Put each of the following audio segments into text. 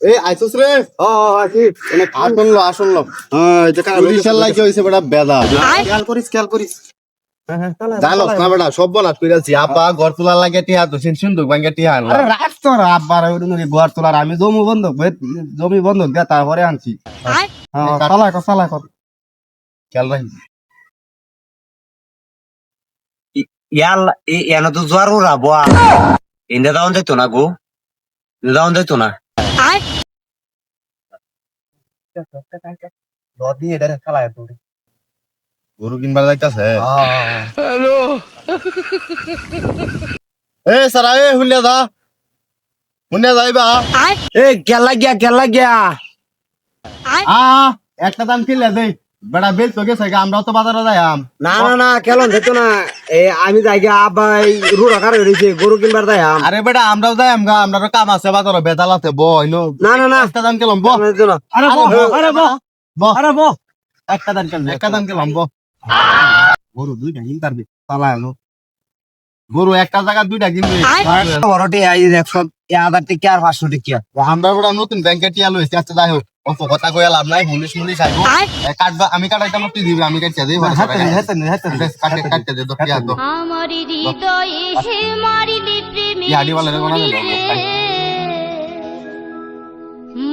এই আইছস রে আসি এনে আসনলো পুলিশের লাগে হইছে বেটা বেদা খেয়াল করিস জানো না বেটা সব বনাস কইরাছি আপা ঘর তোলার লাগে টিহা তো সিন্ধুক ভাঙ্গে টিহা আনলা আরে রাখ তোর আব্বার ওই ঘর তোলার আমি জমি বন্ধক দিয়া তারপরে আনছি চালা কর খেয়াল রাখি এনে তো জোয়ার ওরা বোয়া এনে দাউন যাইতো না গো দাউন যাইতো না নদী এটা চালায় তোর গরু কিনবার যাইতাছে এ সারা এ হুন্যা যাইবা এ গেলা গিয়া একটা দাম কিনলে দেই বেটা বেল তো গেছে আমরাও তো বাজারে যাইম না কেলন যেত না আমি যাই গিয়া আব্বাই রুড়া কার হইছে গরু কিনবার যাই আরে বেটা আমরাও যাইম গা আমরাও কাম আছে বাজারে বেদালাতে বইনো না একটা দাম কেলাম ব একটা দাম কেলাম ব গরু দুইটা কিনতারবি পালায় আলো গরু একটা জায়গা দুইটা কিনবি বড়টি আই 100 টিকা আর 500 টিকা আমরা বড় নতুন ব্যাংকে টিয়া লইছি আচ্ছা যাই হোক অত কথা কইয়া লাভ নাই পুলিশ আইব কাটবা আমি কাটাইতাম তুই দিবি আমি কাটতে দেই কাটতে দে তো টিয়া তো আমার হৃদয়ে হে মারিলি প্রেমী ইয়াডি वाला রে কোনা দিল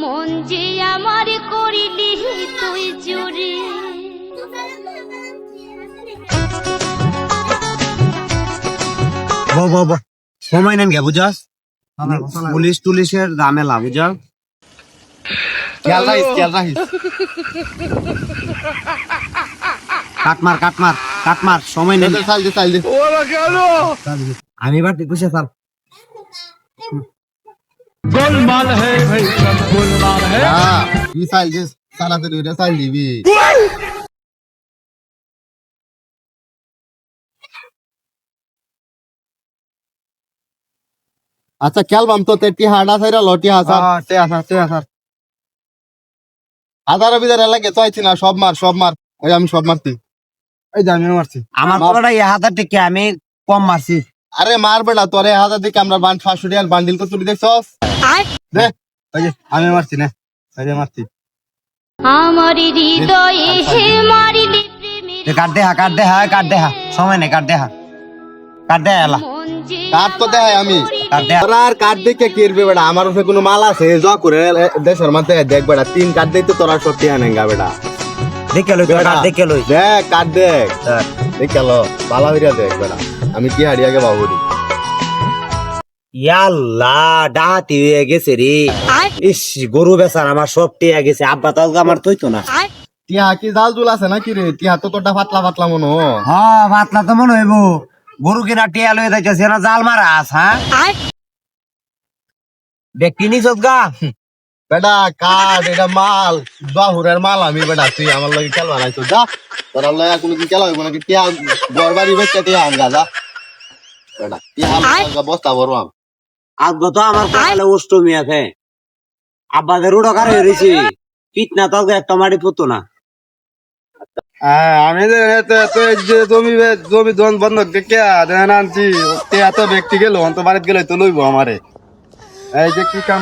মন যে আমার করিলি তুই চুরি সময় নেন গে বুঝাস পুলিশ টুলিশের ঝামেলা বুঝাস খেয়াল রাখিস কাটমার সময় নেন চাল দে আমি এবার দেখুছে স্যার কি চাল দে সালাতে দুইটা চাল দিবি আচ্ছা খেয়াল বাম তো তেটি হাডা ছাইরা লটি হাসার আধার বিধার লাগে চাইছি না সব মার ওই আমি সব মারতি এই যে আমিও মারছি আমার পড়াটা 1000 টিকা আমি কম মারছি আরে মার বেটা তোরে হাজার দিকে আমরা 500 টাকার বান্ডিল কত তুই দেখছস দে এই যে আমি মারছি না এই যে মারছি আমার হৃদয়ে হে মারিলি প্রেমী কাট দে সময় নেই কাট দে এলা মন যে কাট তো দেখাই আমি কাট দে তোরা আর কাট দেখে কিরবে বেটা আমার উপরে কোনো মাল আছে জ করে দেশের মাঝে দেখ বেটা 3 কাট দিতে তোরা সত্যি আনেঙ্গা বেটা দেখে লই দেখ কাট দেখ দেখে লো ভালো হইরা দেখ বেটা আমি কি হারিয়াকে বাবুরি ইয়াল্লা ডাহাতি হয়ে গেছে রে ইস গরু বেচার আমার সব টিয়া গেছে আব্বা তো আমার তৈতো না টিয়া কি জাল জুল আছে নাকি রে টিয়া তো তোরটা পাতলা মনো হ্যাঁ পাতলা তো মনে হইব গরু কিনা টিয়া লয়ে যাইতেছে না জাল মারা আস হ্যাঁ ব্যক্তি নিছত গা বেটা কাট এটা মাল বাহুরের মাল আমি বেটা তুই আমার লগে খেলবা নাই তো যা তোরা লগে কোনো কি খেলা হইব নাকি টিয়া গরবারি বেচতে টিয়া আনগা যা বেটা টিয়া আনগা বস্তা বরবাম আব্বা তো আমার কালে অষ্টমী আছে আব্বাদের উড়ো কারে হয়েছে পিটনা তো একটা মাটি পড়তো না আমি যে জমি বন্ধক দেখে আনছি এত ব্যক্তি গেল অন্ত বাড়িতে গেলে তো লইব আমারে এই যে কি কাম